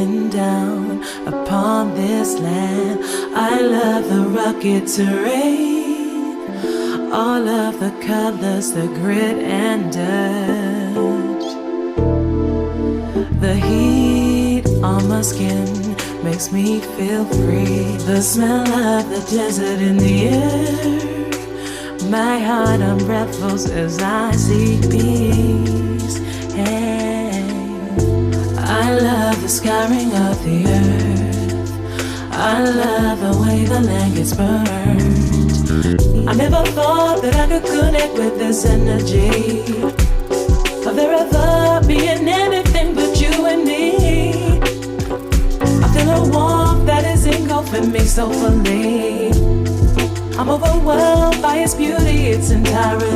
looking down upon this land. I love the rugged terrain, all of the colors, the grit and dirt. The heat on my skin makes me feel free. The smell of the desert in the air, my heart unravels as I seek peace. Hey, I love the scarring of the earth, I love the way the land gets burned. I never thought that I could connect with this energy, of there ever being anything but you and me. I feel a warmth that is engulfing me so fully. I'm overwhelmed by its beauty, its entirety.